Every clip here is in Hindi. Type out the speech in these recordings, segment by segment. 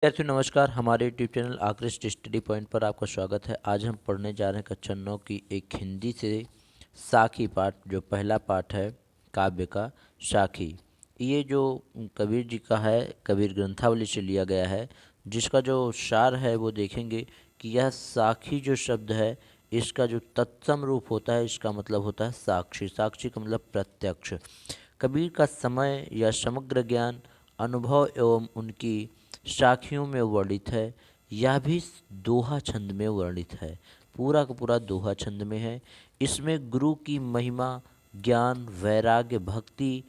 विद्यार्थियों नमस्कार। हमारे यूट्यूब चैनल आकृष्ट स्टडी पॉइंट पर आपका स्वागत है। आज हम पढ़ने जा रहे हैं कक्षा 9 की एक हिंदी से साखी पाठ, जो पहला पाठ है काव्य का साखी। ये जो कबीर जी का है, कबीर ग्रंथावली से लिया गया है। जिसका जो सार है वो देखेंगे कि यह साखी जो शब्द है, इसका जो तत्सम रूप होता है, इसका मतलब होता है साक्षी। साक्षी का मतलब प्रत्यक्ष। कबीर का समय या समग्र ज्ञान, अनुभव एवं उनकी साखियों में वर्णित है। यह भी दोहा छंद में वर्णित है। पूरा का पूरा दोहा छंद में है। इसमें गुरु की महिमा, ज्ञान, वैराग्य, भक्ति,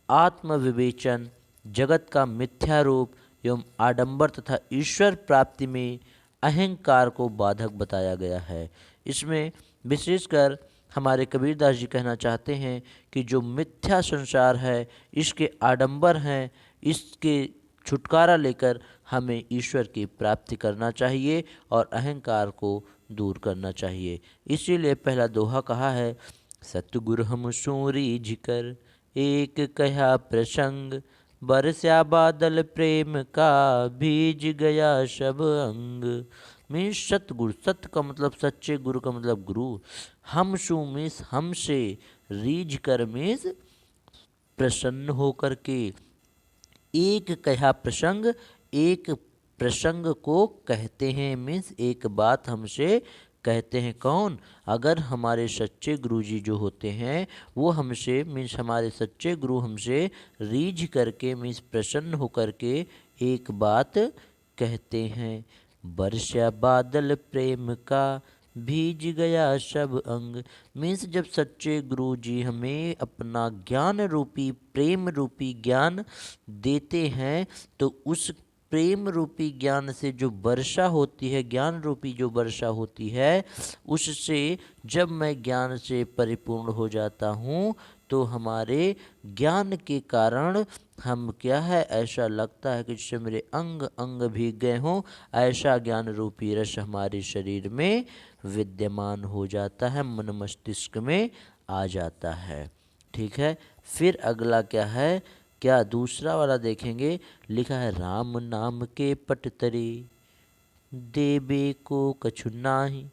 आत्मविवेचन, जगत का मिथ्या रूप एवं आडंबर तथा ईश्वर प्राप्ति में अहंकार को बाधक बताया गया है। इसमें विशेषकर हमारे कबीरदास जी कहना चाहते हैं कि जो मिथ्या संसार है, इसके आडंबर हैं, इसके छुटकारा लेकर हमें ईश्वर की प्राप्ति करना चाहिए और अहंकार को दूर करना चाहिए। इसीलिए पहला दोहा कहा है, सतगुरु हम सूरी जिकर एक कहा प्रसंग, बरस्या बादल प्रेम का भीज गया सब अंग। मीन्स सतगुरु, सत्य का मतलब सच्चे, गुरु का मतलब गुरु। हम सु मीन्स हमसे, रीझ कर मीन्स प्रसन्न होकर के, एक कहा प्रसंग, एक प्रसंग को कहते हैं। मीन्स एक बात हमसे कहते हैं। कौन? अगर हमारे सच्चे गुरु जी जो होते हैं वो हमसे मीन्स हमारे सच्चे गुरु हमसे रीझ करके मीन्स प्रसन्न होकर के एक बात कहते हैं। बरसा बादल प्रेम का भीज गया सब अंग। मीन्स जब सच्चे गुरु जी हमें अपना ज्ञान रूपी, प्रेम रूपी ज्ञान देते हैं, तो उस प्रेम रूपी ज्ञान से जो वर्षा होती है, ज्ञान रूपी जो वर्षा होती है, उससे जब मैं ज्ञान से परिपूर्ण हो जाता हूँ तो हमारे ज्ञान के कारण हम क्या है, ऐसा लगता है कि जैसे मेरे अंग अंग भीग गए हों। ऐसा ज्ञान रूपी रस हमारे शरीर में विद्यमान हो जाता है, मन मस्तिष्क में आ जाता है। ठीक है। फिर अगला क्या है, क्या दूसरा वाला देखेंगे। लिखा है, राम नाम के पट तरे देबे को कछु नाही,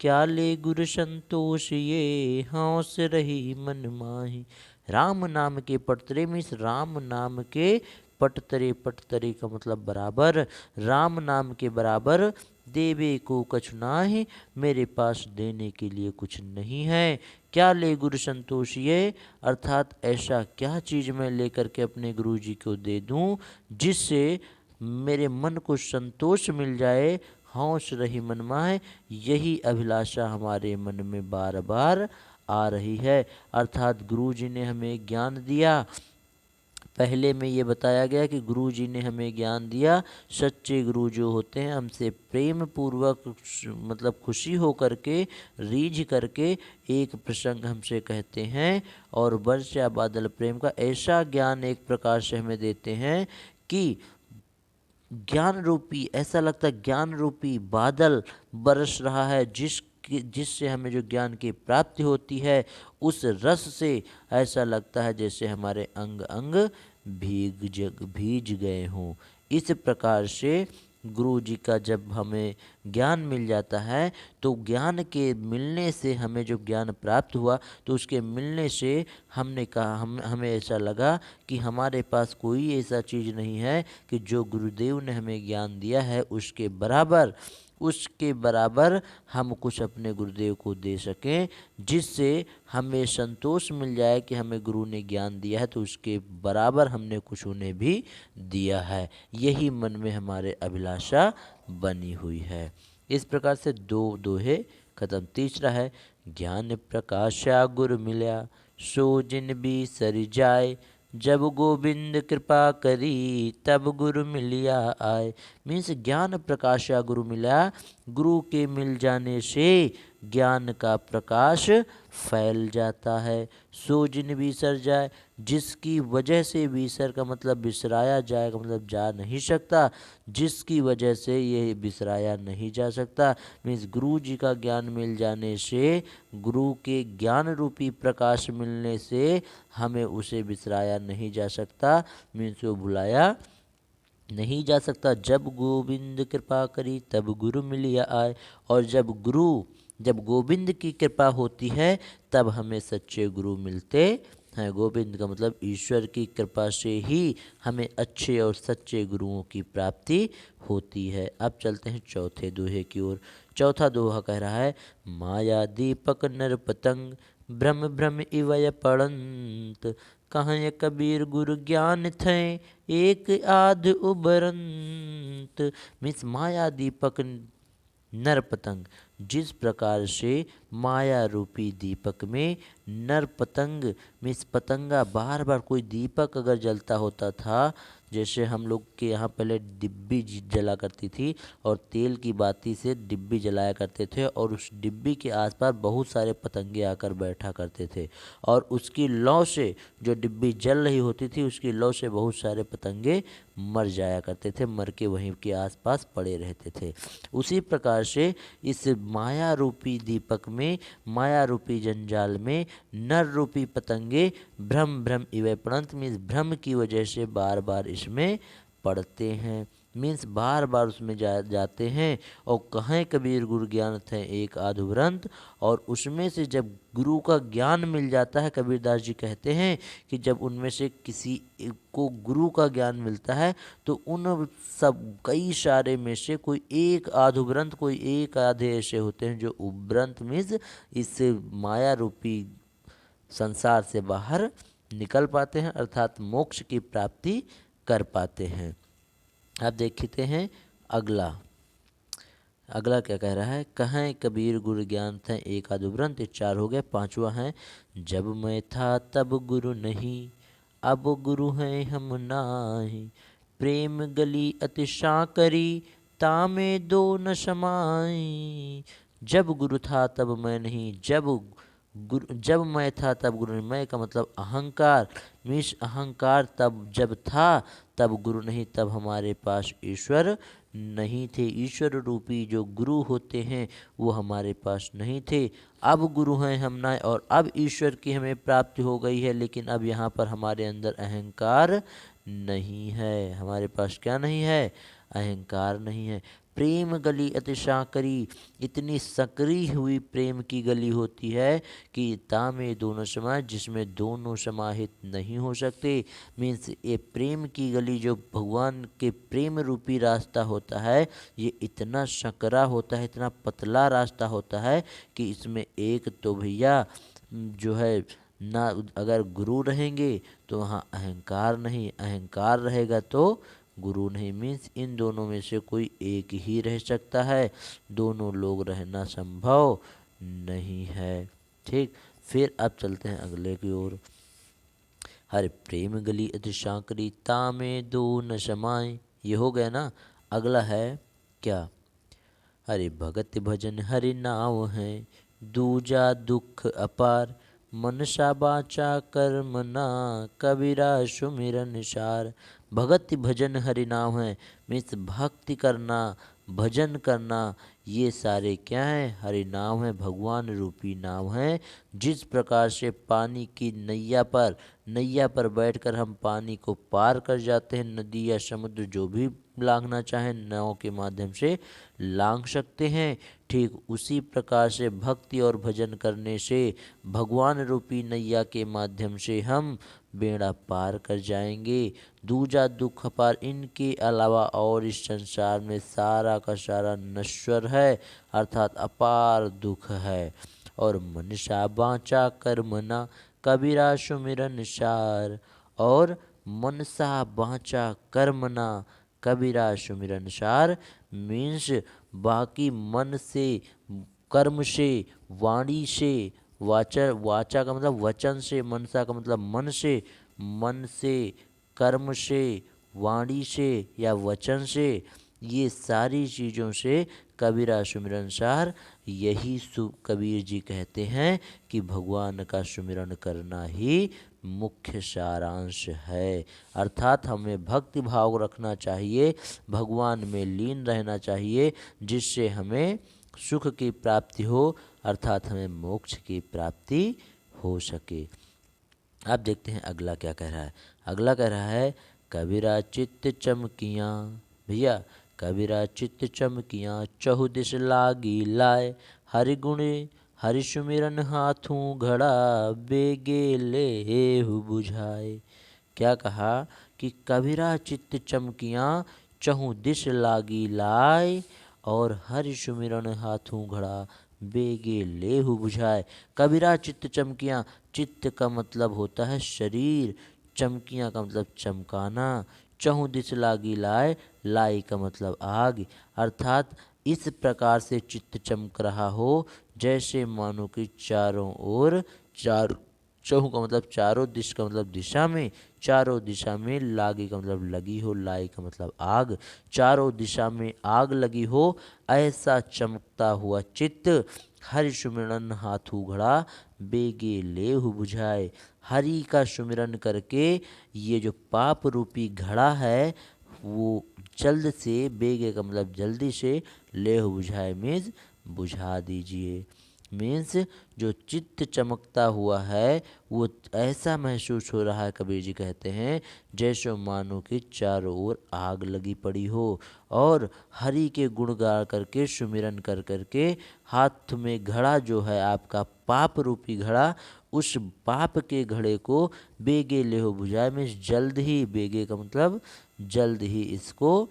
क्या ले गुर संतोष ये हौस रही मन माही। राम नाम के पटतरे मीन्स राम नाम के पटतरे, पटतरे का मतलब बराबर, राम नाम के बराबर देवे को कछु नाही, मेरे पास देने के लिए कुछ नहीं है। क्या ले गुरु संतोष ये, अर्थात ऐसा क्या चीज़ मैं लेकर के अपने गुरु जी को दे दूं जिससे मेरे मन को संतोष मिल जाए, हौस रही मन माहे। यही अभिलाषा हमारे मन में बार बार आ रही है। अर्थात गुरु जी ने हमें ज्ञान दिया। पहले में ये बताया गया कि गुरु जी ने हमें ज्ञान दिया। सच्चे गुरु जो होते हैं हमसे प्रेम पूर्वक मतलब खुशी हो करके, रीझ करके एक प्रसंग हमसे कहते हैं और वर्ष या बादल प्रेम का ऐसा ज्ञान एक प्रकार से हमें देते हैं कि ज्ञान रूपी, ऐसा लगता है ज्ञान रूपी बादल बरस रहा है, जिससे हमें जो ज्ञान की प्राप्ति होती है, उस रस से ऐसा लगता है जैसे हमारे अंग अंग भीज गए हों। इस प्रकार से गुरु जी का जब हमें ज्ञान मिल जाता है, तो ज्ञान के मिलने से हमें जो ज्ञान प्राप्त हुआ, तो उसके मिलने से हमने कहा, हमें ऐसा लगा कि हमारे पास कोई ऐसा चीज़ नहीं है कि जो गुरुदेव ने हमें ज्ञान दिया है उसके बराबर हम कुछ अपने गुरुदेव को दे सकें, जिससे हमें संतोष मिल जाए कि हमें गुरु ने ज्ञान दिया है तो उसके बराबर हमने कुछ उन्हें भी दिया है। यही मन में हमारे अभिलाषा बनी हुई है। इस प्रकार से दो दोहे खत्म। तीसरा है, ज्ञान प्रकाशा गुर मिल्या, सो जिन भी सर जाए, जब गोविंद कृपा करी, तब गुरु मिलिया आए। मीन्स ज्ञान प्रकाशा गुरु मिला, गुरु के मिल जाने से ज्ञान का प्रकाश फैल जाता है। सो जिन बिसर जाए, जिसकी वजह से, बिसर का मतलब बिसराया जाएगा, मतलब जा नहीं सकता, जिसकी वजह से ये बिसराया नहीं जा सकता। मीन्स गुरु जी का ज्ञान मिल जाने से, गुरु के ज्ञान रूपी प्रकाश मिलने से हमें उसे बिसराया नहीं जा सकता, मीन्स वो भुलाया नहीं जा सकता। जब गोविंद कृपा करी तब गुरु मिलिया आए। और जब गोविंद की कृपा होती है तब हमें सच्चे गुरु मिलते हैं। गोविंद का मतलब ईश्वर की कृपा से ही हमें अच्छे और सच्चे गुरुओं की प्राप्ति होती है। अब चलते हैं चौथे दोहे की ओर। चौथा दोहा कह रहा है, माया दीपक नर पतंग भ्रम भ्रम इवय पड़ंत, कहाँ कबीर गुरु ज्ञान थे एक आध उबरंत। मीन्स माया दीपक नर पतंग, जिस प्रकार से माया रूपी दीपक में नर पतंग मीन्स पतंगा बार बार, कोई दीपक अगर जलता होता था, जैसे हम लोग के यहाँ पहले डिब्बी जला करती थी और तेल की बाती से डिब्बी जलाया करते थे और उस डिब्बी के आसपास बहुत सारे पतंगे आकर बैठा करते थे और उसकी लौ से जो डिब्बी जल रही होती थी उसकी लौ से बहुत सारे पतंगे मर जाया करते थे, मर के वहीं के आसपास पड़े रहते थे। उसी प्रकार से इस माया रूपी दीपक में, माया रूपी जंजाल में नर रूपी पतंगे भ्रम भ्रम इवे पड़ंत, मीन्स भ्रम की वजह से बार बार इसमें पड़ते हैं। मीन्स बार बार उसमें जाते हैं। और कहें कबीर गुरु ज्ञान थे एक आधुरंत, और उसमें से जब गुरु का ज्ञान मिल जाता है, कबीरदास जी कहते हैं कि जब उनमें से किसी को गुरु का ज्ञान मिलता है तो उन सब कई सारे में से कोई एक आधुग्रंथ, कोई एक आधे ऐसे होते हैं जो उब्रंत मीन्स इस माया रूपी संसार से बाहर निकल पाते हैं, अर्थात मोक्ष की प्राप्ति कर पाते हैं। अब देखते हैं अगला क्या कह रहा है। कहें कबीर गुरु ज्ञान थे एक आधुग्रंथ, ये चार हो गए। पांचवा है, जब मैं था तब गुरु नहीं, अब गुरु हैं हम नाही, प्रेम गली अतिशा करी, तामे दो न समाई। जब गुरु था तब मैं नहीं, जब मैं था तब गुरु नहीं, मैं का मतलब अहंकार, मीन्स अहंकार तब जब था तब गुरु नहीं, तब हमारे पास ईश्वर नहीं थे। ईश्वर रूपी जो गुरु होते हैं वो हमारे पास नहीं थे। अब गुरु हैं हम ना, और अब ईश्वर की हमें प्राप्ति हो गई है, लेकिन अब यहाँ पर हमारे अंदर अहंकार नहीं है। हमारे पास क्या नहीं है? अहंकार नहीं है। प्रेम गली अतिशा करी, इतनी सकरी हुई प्रेम की गली होती है कि तामे दोनों समाज, जिसमें दोनों समाहित नहीं हो सकते। मीन्स ये प्रेम की गली जो भगवान के प्रेम रूपी रास्ता होता है, ये इतना सकरा होता है, इतना पतला रास्ता होता है कि इसमें एक तो भैया जो है ना, अगर गुरु रहेंगे तो वहाँ अहंकार नहीं, अहंकार रहेगा तो गुरु नहीं। मीन्स इन दोनों में से कोई एक ही रह सकता है, दोनों लोग रहना संभव नहीं है। ठीक, फिर अब चलते हैं अगले की ओर। हर प्रेम गली अतिशाकरी, तामे दो न समाए, ये हो गया ना। अगला है क्या? हरे भगत भजन हरि नाव है, दूजा दुख अपार, मनसा बाचा कर्म ना, कबीरा सुमिरन सार। भगत भजन हरि नाम है, मीन्स भक्ति करना, भजन करना, ये सारे क्या हैं? हरि नाम है, भगवान रूपी नाम है। जिस प्रकार से पानी की नैया पर बैठकर हम पानी को पार कर जाते हैं, नदी या समुद्र जो भी लांघना चाहें नाव के माध्यम से लांघ सकते हैं, ठीक उसी प्रकार से भक्ति और भजन करने से भगवान रूपी नैया के माध्यम से हम बेड़ा पार कर जाएंगे। दूजा दुख पार, इनके अलावा और इस संसार में सारा का सारा नश्वर है, अर्थात अपार दुख है। और मनसा बाचा कर्मना, कबीरा सुमिरन सार। और मनसा बाचा कर्मना, कबीरा सुमिरन सार, मीन्स बाकी मन से, कर्म से, वाणी से, वाचा का मतलब वचन से, मनसा का मतलब मन से, कर्म से, वाणी से या वचन से, ये सारी चीज़ों से कबीरा सुमिरन सार। यही कबीर जी कहते हैं कि भगवान का सुमिरन करना ही मुख्य सारांश है, अर्थात हमें भक्ति भाव रखना चाहिए, भगवान में लीन रहना चाहिए, जिससे हमें सुख की प्राप्ति हो, अर्थात हमें मोक्ष की प्राप्ति हो सके। अब देखते हैं अगला क्या कह रहा है। अगला कह रहा है, कबीरा चित्त चमकियाँ। भैया, कबीरा चित्त चमकियाँ, चहुदिश लागी लाए, हरि गुण हरि सुमिरन हाथों घड़ा, बेगे लेहु बुझाए। क्या कहा कि कबीरा चित्त चमकियाँ, चहु दिश लागी लाए, और हरि सुमिरन हाथों घड़ा, बेगे लेहु बुझाए। कबीरा चित्त चमकियाँ, चित्त का मतलब होता है शरीर, चमकियाँ का मतलब चमकाना, चहु दिश लागी लाए, लाई का मतलब आग। अर्थात इस प्रकार से चित्त चमक रहा हो जैसे मानो कि चारों ओर, चार चहु का मतलब चारों, दिश का मतलब दिशा में, चारों दिशा में, लागी का मतलब लगी हो, लाई का मतलब आग, चारों दिशा में आग लगी हो, ऐसा चमकता हुआ चित्त, हरि सुमिरन हाथू घड़ा, बेगे लेहु बुझाए। हरि का सुमिरन करके ये जो पाप रूपी घड़ा है वो जल्द से, बेगे का मतलब जल्दी से, लेहु बुझाए मीन्स बुझा दीजिए। मीन्स जो चित्त चमकता हुआ है वो ऐसा महसूस हो रहा है, कबीर जी कहते हैं, जैसे मानो कि चारों ओर आग लगी पड़ी हो। और हरि के गुण गा करके, सुमिरन कर करके, हाथ में घड़ा जो है आपका पाप रूपी घड़ा, उस पाप के घड़े को बेगे लेहो बुझाए मीन्स जल्द ही, बेगे का मतलब जल्द ही इसको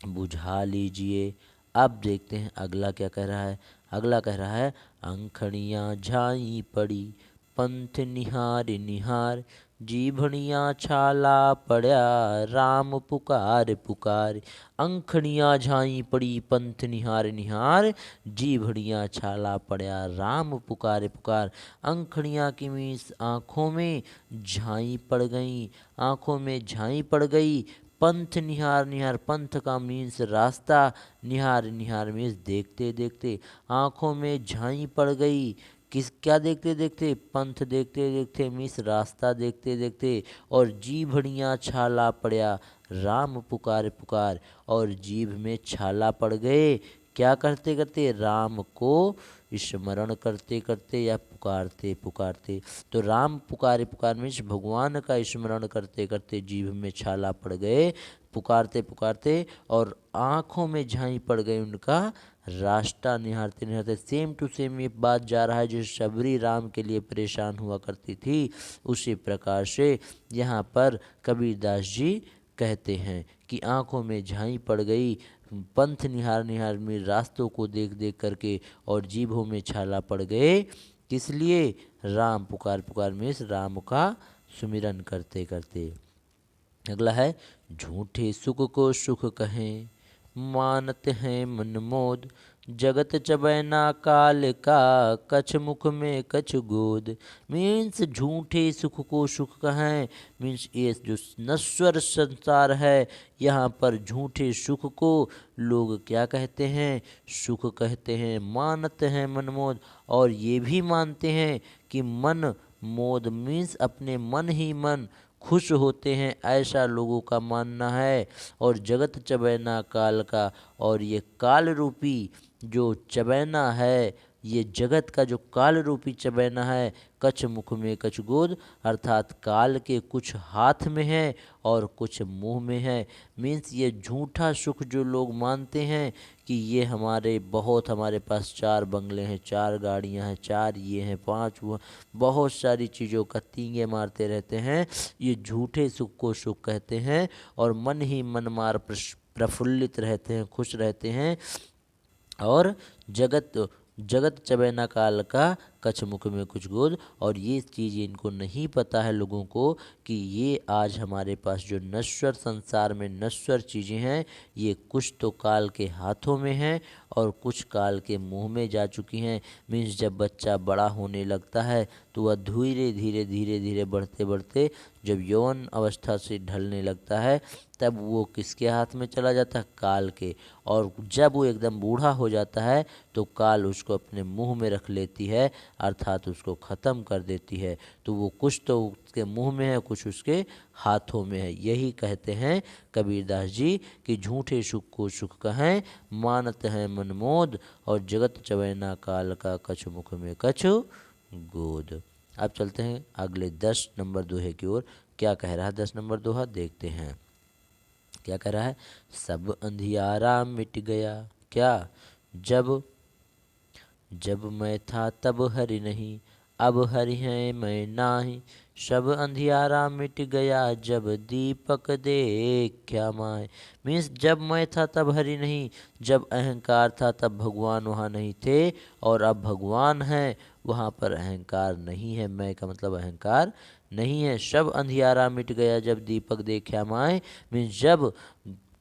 बुझा लीजिए। अब देखते हैं अगला क्या कह रहा है। अगला कह रहा है, अंखड़ियाँ झाई पड़ी, पंथ निहार निहार, जीभड़ियाँ छाला पड़ा, राम पुकार पुकार। अंखड़ियाँ झाई पड़ी, पंथ निहार निहार, जीभड़ियाँ छाला पड़ा, राम पुकार पुकार। अंखड़ियाँ की मीन्स आँखों में झाई पड़ गई, आँखों में झाई पड़ गई। पंथ निहार निहार, पंथ का मीन्स रास्ता, निहार निहार मीन्स देखते देखते, आँखों में झाई पड़ गई। किस क्या देखते देखते, पंथ देखते देखते मीन्स रास्ता देखते देखते। और जीभड़ियाँ छाला पड़ा, राम पुकार पुकार, और जीभ में छाला पड़ गए। क्या करते करते, राम को स्मरण करते करते या पुकारते पुकारते। तो राम पुकारे पुकार मीन्स भगवान का स्मरण करते करते जीभ में छाला पड़ गए, पुकारते पुकारते, और आँखों में झाई पड़ गई उनका, रास्ता निहारते निहारते। सेम टू सेम ये बात जा रहा है जो शबरी राम के लिए परेशान हुआ करती थी, उसी प्रकार से यहाँ पर कबीरदास जी कहते हैं कि आँखों में झाई पड़ गई, पंथ निहार निहार में रास्तों को देख देख करके, और जीभों में छाला पड़ गए। किस लिए, राम पुकार पुकार में राम का सुमिरन करते करते। अगला है, झूठे सुख को सुख कहें, मानत हैं मन मोद, जगत चबैना काल का, कछ मुख में कछ गोद। मीन्स झूठे सुख को सुख कहें, मीन्स ये जो नश्वर संसार है, यहाँ पर झूठे सुख को लोग क्या कहते हैं, सुख कहते हैं। मानत हैं मनमोद, और ये भी मानते हैं कि मन मोद मीन्स अपने मन ही मन खुश होते हैं, ऐसा लोगों का मानना है। और जगत चबैना काल का, और ये काल रूपी जो चबैना है, ये जगत का जो काल रूपी चबैना है, कछ मुख में कछ गोद, अर्थात काल के कुछ हाथ में है और कुछ मुंह में है। मीन्स ये झूठा सुख जो लोग मानते हैं कि ये हमारे बहुत, हमारे पास 4 बंगले हैं, 4 गाड़ियां हैं, 4 ये हैं, 5 वो, बहुत सारी चीज़ों का तींगे मारते रहते हैं, ये झूठे सुख को सुख कहते हैं। और मन ही मन मार प्रफुल्लित रहते हैं, खुश रहते हैं। और जगत जगत चबैना काल का, कछ मुख में कुछ गोद। और ये चीज़ इनको नहीं पता है लोगों को कि ये आज हमारे पास जो नश्वर संसार में नश्वर चीज़ें हैं, ये कुछ तो काल के हाथों में हैं और कुछ काल के मुंह में जा चुकी हैं। मीन्स जब बच्चा बड़ा होने लगता है तो वह धीरे धीरे धीरे धीरे बढ़ते बढ़ते जब यौवन अवस्था से ढलने लगता है, तब वो किसके हाथ में चला जाता है, काल के। और जब वो एकदम बूढ़ा हो जाता है तो काल उसको अपने मुंह में रख लेती है, अर्थात उसको ख़त्म कर देती है। तो वो कुछ तो उसके मुंह में है, कुछ उसके हाथों में है। यही कहते हैं कबीरदास जी कि झूठे सुख को सुख कहें, मानत हैं मनमोद, और जगत चबैना काल का, कछु मुख में कछु गोद। अब चलते हैं अगले 10 नंबर दोहे की ओर। क्या कह रहा है 10 नंबर दोहा, देखते हैं क्या कह रहा है। सब अंधियारा मिट गया, क्या, जब जब मैं था तब हरि नहीं, अब हरि है मैं नाही। सब अंधियारा मिट गया, जब दीपक देखा माय। मीन्स जब मैं था तब हरि नहीं, जब अहंकार था तब भगवान वहाँ नहीं थे, और अब भगवान है वहाँ पर अहंकार नहीं है। मैं का मतलब अहंकार नहीं है। सब अंधियारा मिट गया, जब दीपक देखा माय। मीन्स जब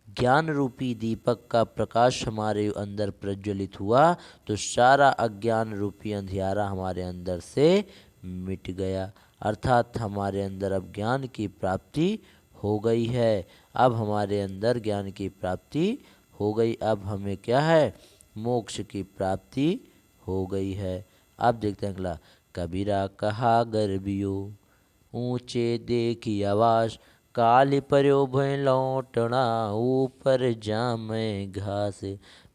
ज्ञान रूपी दीपक का प्रकाश हमारे अंदर प्रज्वलित हुआ तो सारा अज्ञान रूपी अंधियारा हमारे अंदर से मिट गया, अर्थात हमारे अंदर अब ज्ञान की प्राप्ति हो गई है। अब हमारे अंदर ज्ञान की प्राप्ति हो गई, अब हमें क्या है, मोक्ष की प्राप्ति हो गई है। अब देखते हैं अगला। कबीरा कहा गर्भियो, ऊंचे देखी आवाज, काली पर्यो भय लौटना, ऊपर जामे घास।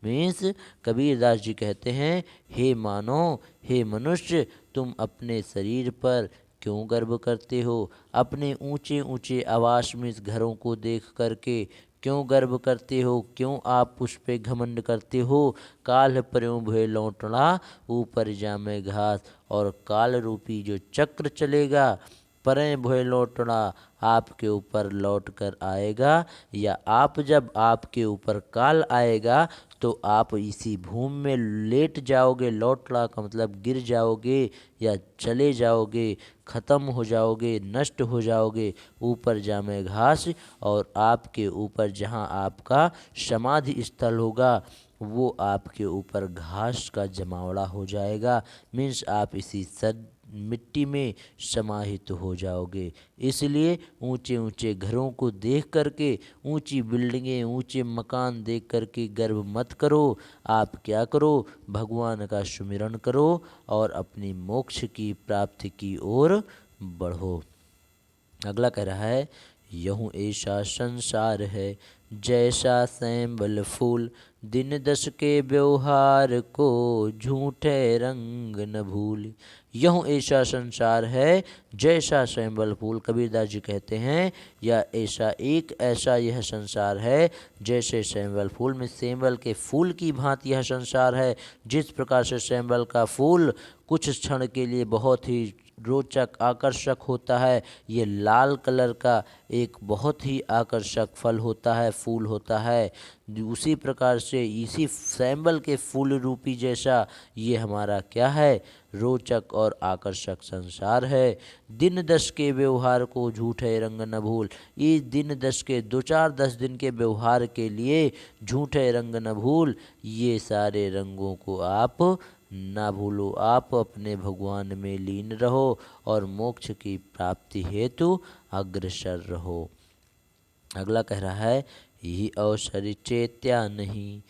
मीन्स कबीरदास जी कहते हैं, हे मानो, हे मनुष्य, तुम अपने शरीर पर क्यों गर्व करते हो, अपने ऊंचे ऊंचे आवास में इस घरों को देख करके क्यों गर्व करते हो, क्यों आप उस पे घमंड करते हो। काल पर्यों भय लौटना, ऊपर जामे घास। और काल रूपी जो चक्र चलेगा, परें भय लौटना, आपके ऊपर लौट कर आएगा, या आप जब आपके ऊपर काल आएगा तो आप इसी भूमि में लेट जाओगे। लौटना का मतलब गिर जाओगे या चले जाओगे, खत्म हो जाओगे, नष्ट हो जाओगे। ऊपर जामे घास, और आपके ऊपर जहाँ आपका समाधि स्थल होगा वो आपके ऊपर घास का जमावड़ा हो जाएगा। मीन्स आप इसी सद मिट्टी में समाहित हो जाओगे। इसलिए ऊंचे ऊंचे घरों को देख करके, ऊंची बिल्डिंगें, ऊंचे मकान देख करके गर्व मत करो। आप क्या करो, भगवान का सुमिरन करो और अपनी मोक्ष की प्राप्ति की ओर बढ़ो। अगला कह रहा है, यहूँ ऐसा संसार है, जैसा सैंबल फूल, दिन दस के व्यवहार को, झूठे रंग न भूल। यहूँ ऐसा संसार है, जैसा सैंबल फूल। कबीरदास जी कहते हैं, या ऐसा यह संसार है जैसे सैंबल फूल में सैंबल के फूल की भांति यह संसार है। जिस प्रकार से सैंबल का फूल कुछ क्षण के लिए बहुत ही रोचक आकर्षक होता है, ये लाल कलर का एक बहुत ही आकर्षक फल होता है, फूल होता है। उसी प्रकार से इसी सैंबल के फूल रूपी जैसा ये हमारा क्या है, रोचक और आकर्षक संसार है। दिन दस के व्यवहार को, झूठे रंग न भूल। इस दिन दस के 2-4-10 दिन के व्यवहार के लिए झूठे रंग न भूल, ये सारे रंगों को आप ना भूलो। आप अपने भगवान में लीन रहो और मोक्ष की प्राप्ति हेतु अग्रसर रहो। अगला कह रहा है, यही अवसर चेत्या नहीं,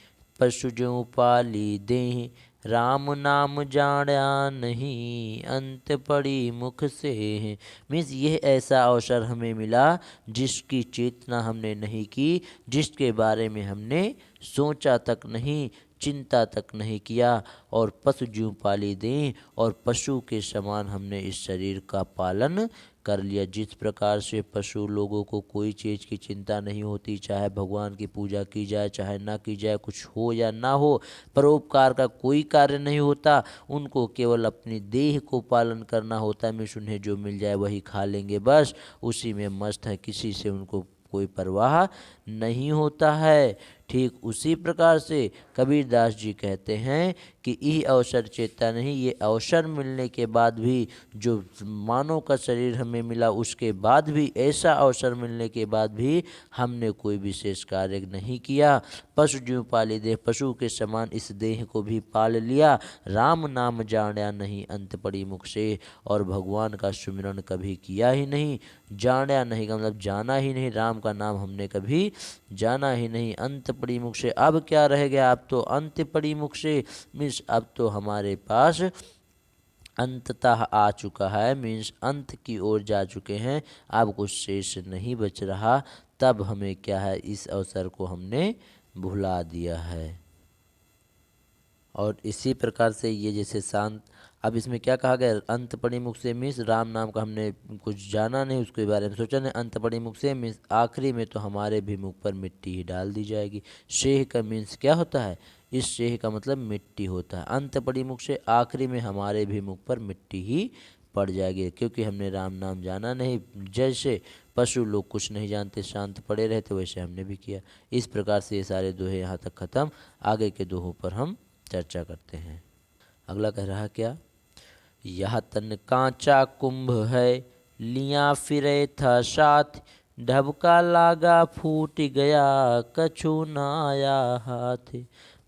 पशु ज्यों पाली देह, राम नाम जाना नहीं, अंत पड़ी मुख से। मीन्स यह ऐसा अवसर हमें मिला जिसकी चेतना हमने नहीं की, जिसके बारे में हमने सोचा तक नहीं, चिंता तक नहीं किया, और पशु ज्यों पाली दें, और पशु के समान हमने इस शरीर का पालन कर लिया। जिस प्रकार से पशु लोगों को कोई चीज़ की चिंता नहीं होती, चाहे भगवान की पूजा की जाए चाहे ना की जाए, कुछ हो या ना हो, परोपकार का कोई कार्य नहीं होता, उनको केवल अपनी देह को पालन करना होता है। मिस उन्हें जो मिल जाए वही खा लेंगे, बस उसी में मस्त है, किसी से उनको कोई परवाह नहीं होता है। ठीक उसी प्रकार से कबीरदास जी कहते हैं कि यह अवसर चेता नहीं, ये अवसर मिलने के बाद भी, जो मानव का शरीर हमें मिला उसके बाद भी, ऐसा अवसर मिलने के बाद भी हमने कोई विशेष कार्य नहीं किया। पशु ज्यों पाले देह, पशु के समान इस देह को भी पाल लिया। राम नाम जाना नहीं, अंत पड़ी मुख से, और भगवान का सुमिरन कभी किया ही नहीं। जाना नहीं का मतलब जाना ही नहीं, राम का नाम हमने कभी जाना ही नहीं। अंत पड़ी मुख से, अब क्या रह गया, अब तो अंत पड़ी मुख से, मीन्स अब तो हमारे पास अंततः आ चुका है, मीन्स अंत की ओर जा चुके हैं, अब कुछ शेष नहीं बच रहा। तब हमें क्या है, इस अवसर को हमने भुला दिया है। और इसी प्रकार से ये जैसे शांत अब इसमें क्या कहा गया, अंत पड़ी मुख से मीन्स राम नाम का हमने कुछ जाना नहीं, उसके बारे में सोचा नहीं। अंत पड़ी मुख से मीन्स आखिरी में तो हमारे भी मुख पर मिट्टी ही डाल दी जाएगी। शेह का मीन्स क्या होता है, इस शेह का मतलब मिट्टी होता है। अंत पड़ी मुख से आखिरी में हमारे भी मुख पर मिट्टी ही पड़ जाएगी, क्योंकि हमने राम नाम जाना नहीं। जैसे पशु लोग कुछ नहीं जानते, शांत पड़े रहते, वैसे हमने भी किया। इस प्रकार से ये सारे दोहे यहाँ तक ख़त्म। आगे के दोहों पर हम चर्चा करते हैं। अगला कह रहा क्या, यह तन कांचा कुंभ है, लिया फिरे था साथ, ढबका लागा फूट गया, कछु न आया हाथ।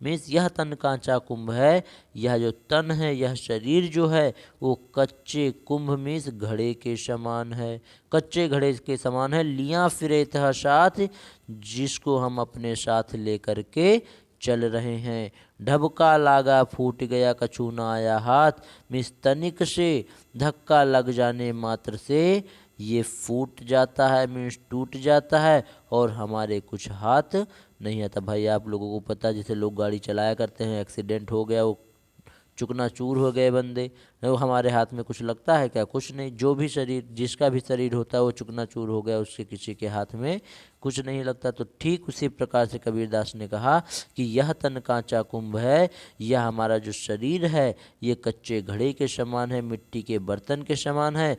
मीन्स यह तन कांचा कुंभ है, यह जो तन है, यह शरीर जो है वो कच्चे कुंभ मीन्स घड़े के समान है, कच्चे घड़े के समान है। लिया फिरे था साथ, जिसको हम अपने साथ लेकर के चल रहे हैं। ढबका लागा फूट गया, कछु न आया हाथ। मीन्स तनिक से धक्का लग जाने मात्र से ये फूट जाता है, मीन्स टूट जाता है, और हमारे कुछ हाथ नहीं आता। भाई आप लोगों को पता है, जैसे लोग गाड़ी चलाया करते हैं, एक्सीडेंट हो गया, वो चुकना चूर हो गए बंदे, वो हमारे हाथ में कुछ लगता है क्या, कुछ नहीं। जो भी शरीर, जिसका भी शरीर होता है वो चुकना चूर हो गया, उससे किसी के हाथ में कुछ नहीं लगता। तो ठीक उसी प्रकार से कबीरदास ने कहा कि यह तन कांचा कुंभ है, यह हमारा जो शरीर है ये कच्चे घड़े के समान है, मिट्टी के बर्तन के समान है।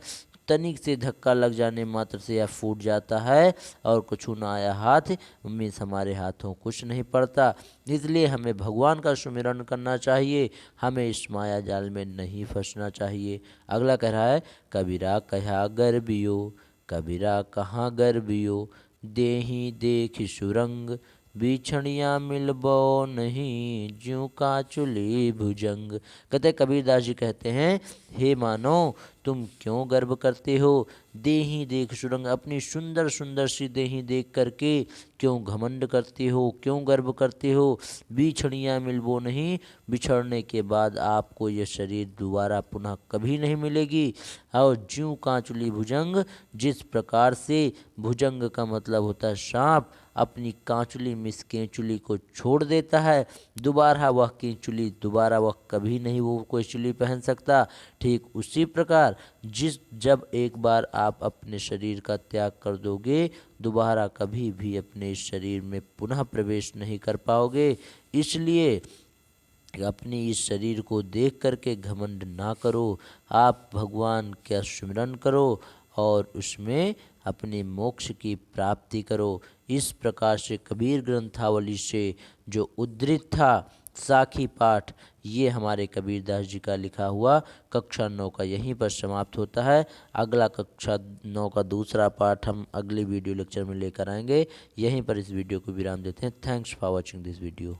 तनिक से धक्का लग जाने मात्र से यह फूट जाता है, और कुछ न आया हाथ मीन्स हमारे हाथों कुछ नहीं पड़ता। इसलिए हमें भगवान का सुमिरन करना चाहिए, हमें इस माया जाल में नहीं फंसना चाहिए। अगला कह रहा है, कबीरा कहा गर्बियो, कबीरा कहाँ गर्बियो, देही देख सुरंग, बिछड़िया मिलबो नहीं, ज्यों का चुली भुजंग। कहते कबीरदास जी कहते हैं, हे मानो तुम क्यों गर्व करते हो, देही देख सुरंग, अपनी सुंदर सुंदर सी देही देख करके क्यों घमंड करते हो, क्यों गर्व करते हो। बिछड़ियाँ मिलबो नहीं, बिछड़ने के बाद आपको यह शरीर दोबारा पुनः कभी नहीं मिलेगी। और ज्यों कांचुली भुजंग, जिस प्रकार से भुजंग का मतलब होता है सांप, अपनी कांचुली मिस केंचुली को छोड़ देता है, दोबारा वह केंचुली दोबारा वह कभी नहीं वो कोई चुली पहन सकता। ठीक उसी प्रकार जब एक बार आप अपने शरीर का त्याग कर दोगे, दोबारा कभी भी अपने इस शरीर में पुनः प्रवेश नहीं कर पाओगे। इसलिए अपनी इस शरीर को देख करके घमंड ना करो, आप भगवान का स्मरण करो और उसमें अपने मोक्ष की प्राप्ति करो। इस प्रकार से कबीर ग्रंथावली से जो उद्धृत था साखी पाठ, ये हमारे कबीरदास जी का लिखा हुआ कक्षा 9 का यहीं पर समाप्त होता है। अगला कक्षा 9 का दूसरा पाठ हम अगले वीडियो लेक्चर में लेकर आएंगे। यहीं पर इस वीडियो को विराम देते हैं। Thanks for watching this video.